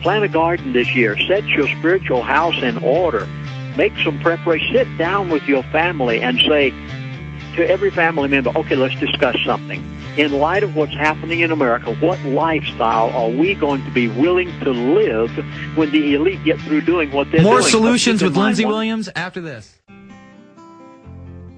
Plant a garden this year. Set your spiritual house in order. Make some preparation. Sit down with your family and say to every family member, okay, let's discuss something. In light of what's happening in America, what lifestyle are we going to be willing to live when the elite get through doing what they're doing? More solutions with Lindsey Williams after this.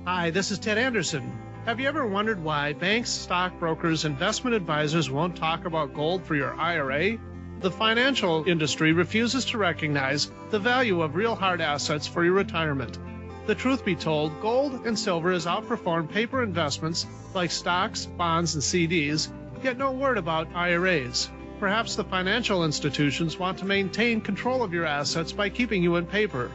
Hi, this is Ted Anderson. Have you ever wondered why banks, stockbrokers, investment advisors won't talk about gold for your IRA? The financial industry refuses to recognize the value of real hard assets for your retirement. The truth be told, gold and silver has outperformed paper investments like stocks, bonds, and CDs, yet no word about IRAs. Perhaps the financial institutions want to maintain control of your assets by keeping you in paper.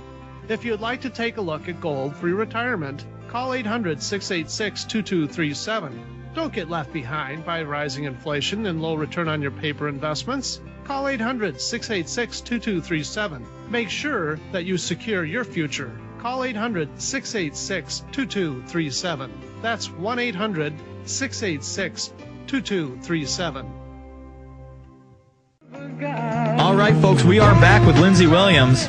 If you'd like to take a look at gold for your retirement, call 800-686-2237. Don't get left behind by rising inflation and low return on your paper investments. Call 800-686-2237. Make sure that you secure your future. Call 800-686-2237. That's 1-800-686-2237. All right, folks, we are back with Lindsey Williams.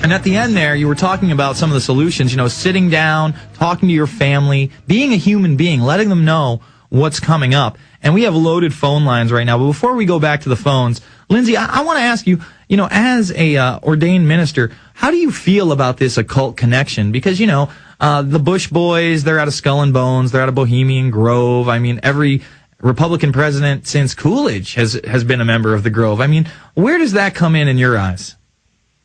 And at the end there, you were talking about some of the solutions, you know, sitting down, talking to your family, being a human being, letting them know what's coming up. And we have loaded phone lines right now. But before we go back to the phones, Lindsey, I want to ask you, you know, as a ordained minister, how do you feel about this occult connection? Because, you know, the Bush boys, they're out of Skull and Bones, they're out of Bohemian Grove. I mean, every Republican president since Coolidge has been a member of the Grove. I mean, where does that come in your eyes?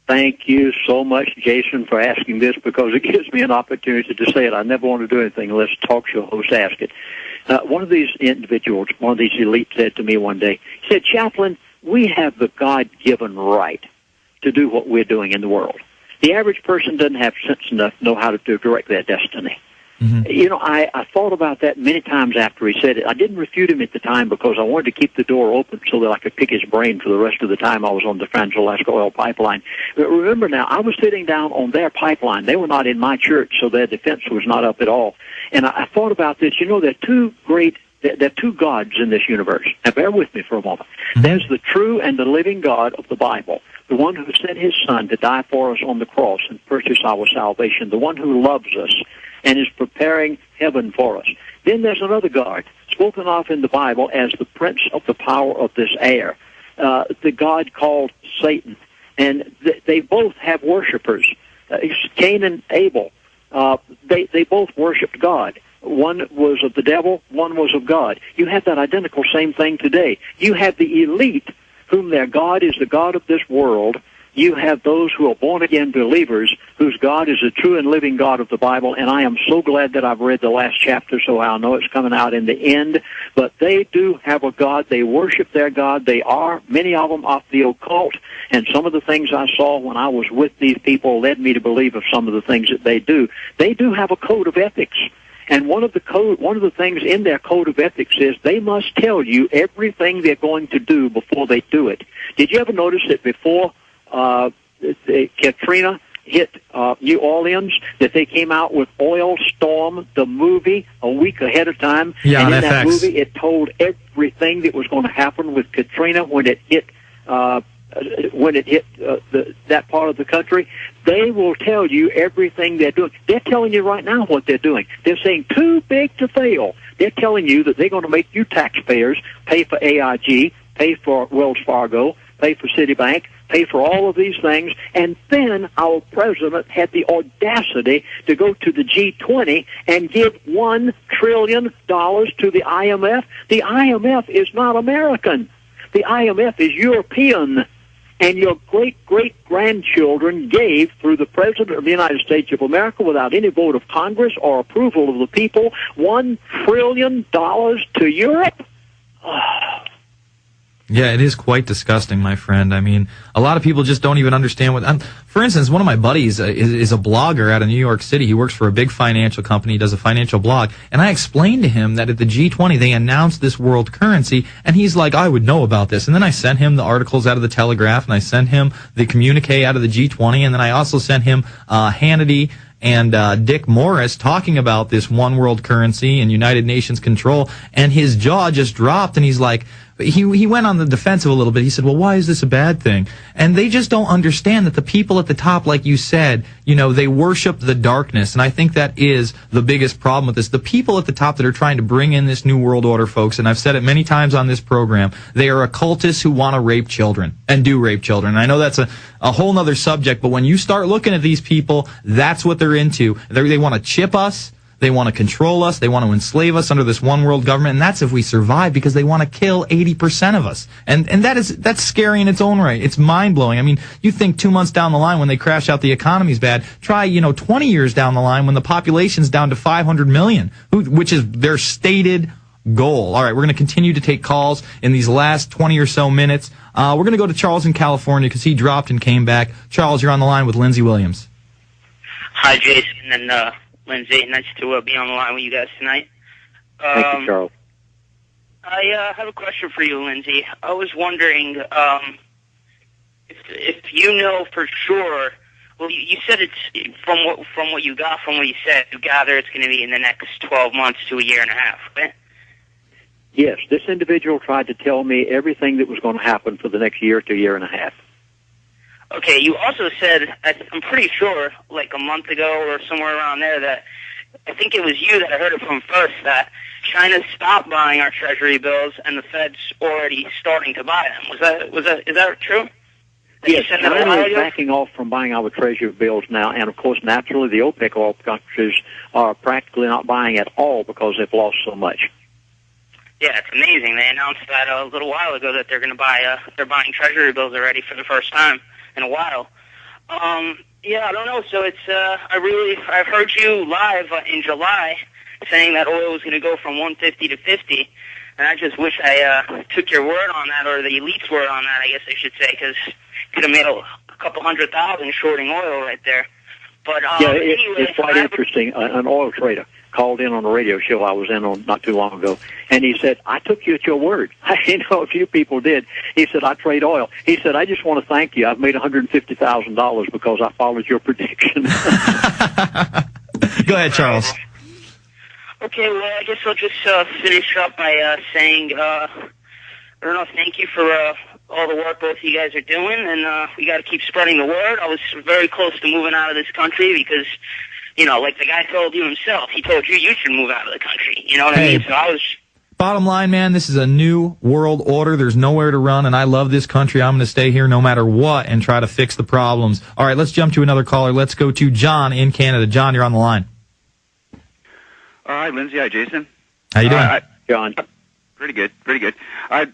Thank you so much, Jason, for asking this, because it gives me an opportunity to say it. I never want to do anything unless talk show hosts ask it. One of these individuals, one of these elites, said to me one day, he said, Chaplain, we have the God-given right to do what we're doing in the world. The average person doesn't have sense enough to know how to direct their destiny. Mm-hmm. You know, I thought about that many times after he said it. I didn't refute him at the time because I wanted to keep the door open so that I could pick his brain for the rest of the time I was on the Trans-Alaska Oil Pipeline. But remember now, I was sitting down on their pipeline. They were not in my church, so their defense was not up at all. And I thought about this. You know, there are two gods in this universe. Now, bear with me for a moment. Mm-hmm. There's the true and the living God of the Bible, the one who sent his Son to die for us on the cross and purchase our salvation, the one who loves us and is preparing heaven for us. Then there's another God, spoken of in the Bible as the prince of the power of this air, the God called Satan. And they both have worshipers. Cain and Abel, they both worshiped God. One was of the devil, one was of God. You have that identical same thing today. You have the elite, whom their God is the God of this world. You have those who are born-again believers, whose God is the true and living God of the Bible, and I am so glad that I've read the last chapter, so I know it's coming out in the end. But they do have a God. They worship their God. They are, many of them, of the occult, and some of the things I saw when I was with these people led me to believe of some of the things that they do. They do have a code of ethics. And one of the things in their code of ethics is they must tell you everything they're going to do before they do it. Did you ever notice that before Katrina hit New Orleans, that they came out with Oil Storm, the movie, a week ahead of time? Yeah, and in that movie, it told everything that was going to happen with Katrina when it hit that part of the country. They will tell you everything they're doing. They're telling you right now what they're doing. They're saying too big to fail. They're telling you that they're going to make you taxpayers pay for AIG, pay for Wells Fargo, pay for Citibank, pay for all of these things. And then our president had the audacity to go to the G20 and give $1 trillion to the IMF. The IMF is not American. The IMF is European. And your great-great-grandchildren gave, through the President of the United States of America, without any vote of Congress or approval of the people, $1 trillion to Europe? Yeah, it is quite disgusting, my friend. I mean, a lot of people just don't even understand what... for instance, one of my buddies is a blogger out of New York City. He works for a big financial company, does a financial blog, and I explained to him that at the G20 they announced this world currency, and he's like, I would know about this. And then I sent him the articles out of the Telegraph, and I sent him the communique out of the G20, and then I also sent him Hannity and Dick Morris talking about this one world currency and United Nations control, and his jaw just dropped, and he's like, he went on the defensive a little bit. He said, well, why is this a bad thing? And they just don't understand that the people at the top, like you said, they worship the darkness. And I think that is the biggest problem with this. The people at the top that are trying to bring in this new world order, folks, and I've said it many times on this program, they are occultists who want to rape children and do rape children. And I know that's a whole nother subject, but when you start looking at these people, that's what they're into. They want to chip us. They want to control us. They want to enslave us under this one world government. And that's if we survive, because they want to kill 80% of us. And that's scary in its own right. It's mind blowing. I mean, you think 2 months down the line when they crash out, the economy's bad. Try, 20 years down the line when the population's down to 500 million, which is their stated goal. All right, we're going to continue to take calls in these last 20 or so minutes. We're going to go to Charles in California because he dropped and came back. Charles, you're on the line with Lindsey Williams. Hi, Jason and Lindsey. Nice to be on the line with you guys tonight. Thank you, Charles. I have a question for you, Lindsey. I was wondering if you know for sure. Well, you said it's from what you got from what you said. You gather it's going to be in the next 12 months to a year and a half, right? Yes, this individual tried to tell me everything that was going to happen for the next year to a year and a half. Okay, you also said, I'm pretty sure, like a month ago or somewhere around there, that I think it was you that I heard it from first, that China stopped buying our treasury bills and the Fed's already starting to buy them. Is that true? Yes, China is backing off from buying our treasury bills now, and of course, naturally, the OPEC oil countries are practically not buying at all because they've lost so much. Yeah, it's amazing. They announced that a little while ago that they're going to buy. They're buying treasury bills already for the first time in a while. Yeah, I don't know. So it's I've heard you live in July saying that oil was going to go from 150 to 50, and I just wish I took your word on that, or the elite's word on that, I guess I should say, because could have made a couple 100,000 shorting oil right there. But yeah, anyway, it's quite interesting. An oil trader called in on a radio show I was in on not too long ago, and he said, I took you at your word. A few people did. He said, I trade oil. He said, I just want to thank you. I've made $150,000 because I followed your prediction. Go ahead, Charles. Okay, well, I guess I'll just finish up by saying, thank you for all the work both of you guys are doing, and we got to keep spreading the word. I was very close to moving out of this country because, like the guy told you himself, he told you should move out of the country. You know what I mean? So I was... Bottom line, man, this is a new world order. There's nowhere to run, and I love this country. I'm going to stay here no matter what and try to fix the problems. All right, let's jump to another caller. Let's go to John in Canada. John, you're on the line. Hi, Lindsey. Hi, Jason. How you doing? John. Pretty good.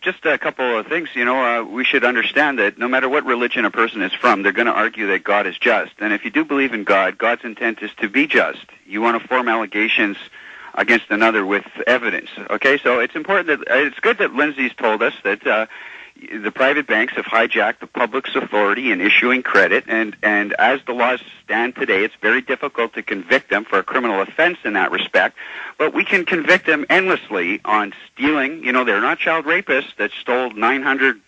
Just a couple of things. We should understand that no matter what religion a person is from, they're going to argue that God is just. And if you do believe in God, God's intent is to be just. You want to form allegations against another with evidence. Okay, so it's important that it's good that Lindsey's told us that the private banks have hijacked the public's authority in issuing credit, and as the laws stand today, it's very difficult to convict them for a criminal offense in that respect. But we can convict them endlessly on stealing. They're not child rapists that stole $900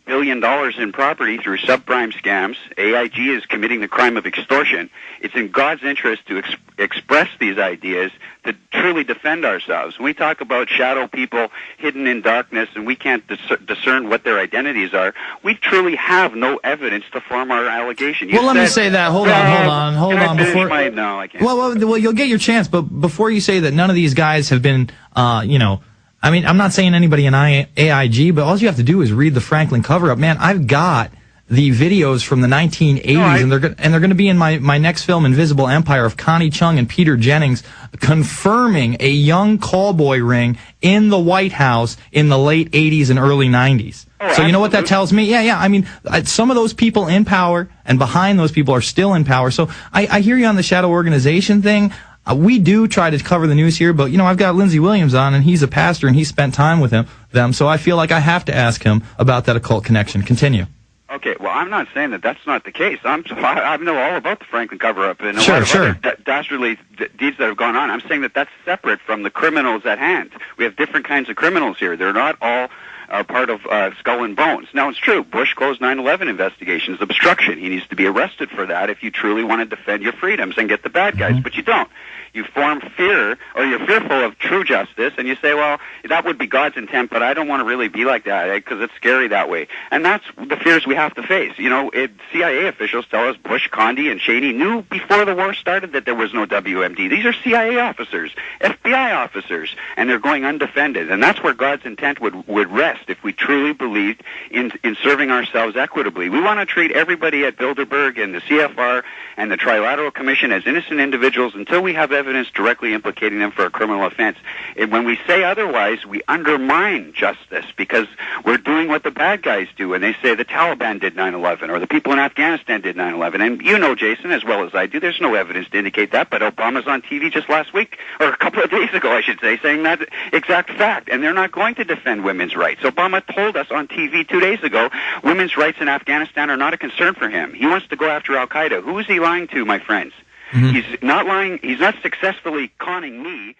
billion in property through subprime scams. AIG is committing the crime of extortion. It's in God's interest to express these ideas to truly defend ourselves. When we talk about shadow people hidden in darkness and we can't discern what their identities are, we truly have no evidence to form our allegation. Let me say that. Hold on. Before no, I can't. Well, you'll get your chance, but before you say that, none of these guys have been, I'm not saying anybody in AIG, but all you have to do is read the Franklin cover-up. Man, I've got the videos from the 1980s, and they're going to be in my next film, Invisible Empire, of Connie Chung and Peter Jennings confirming a young cowboy ring in the White House in the late 80s and early 90s. So you know what that tells me? Yeah. I mean, some of those people in power and behind those people are still in power. So I hear you on the shadow organization thing. We do try to cover the news here, but, I've got Lindsey Williams on, and he's a pastor, and he spent time with them, so I feel like I have to ask him about that occult connection. Continue. Okay, well, I'm not saying that that's not the case. I know all about the Franklin cover-up and a lot of other dastardly deeds that have gone on. I'm saying that that's separate from the criminals at hand. We have different kinds of criminals here. They're not all part of Skull and Bones. Now, it's true. Bush closed 9/11 investigations, obstruction. He needs to be arrested for that if you truly want to defend your freedoms and get the bad guys, but you don't. You form fear, or you're fearful of true justice, and you say, well, that would be God's intent, but I don't want to really be like that because it's scary that way. And that's the fears we have to face. You know, CIA officials tell us Bush, Condi, and Cheney knew before the war started that there was no WMD. These are CIA officers, FBI officers, and they're going undefended. And that's where God's intent would rest if we truly believed in serving ourselves equitably. We want to treat everybody at Bilderberg and the CFR and the Trilateral Commission as innocent individuals until we have evidence directly implicating them for a criminal offense. And when we say otherwise, we undermine justice because we're doing what the bad guys do. And they say the Taliban did 9/11 or the people in Afghanistan did 9/11. And you know, Jason, as well as I do, there's no evidence to indicate that. But Obama's on TV just last week, or a couple of days ago, I should say, saying that exact fact. And they're not going to defend women's rights. Obama told us on TV 2 days ago women's rights in Afghanistan are not a concern for him. He wants to go after al-Qaeda. Who is he lying to, my friends? He's not lying. He's not successfully conning me.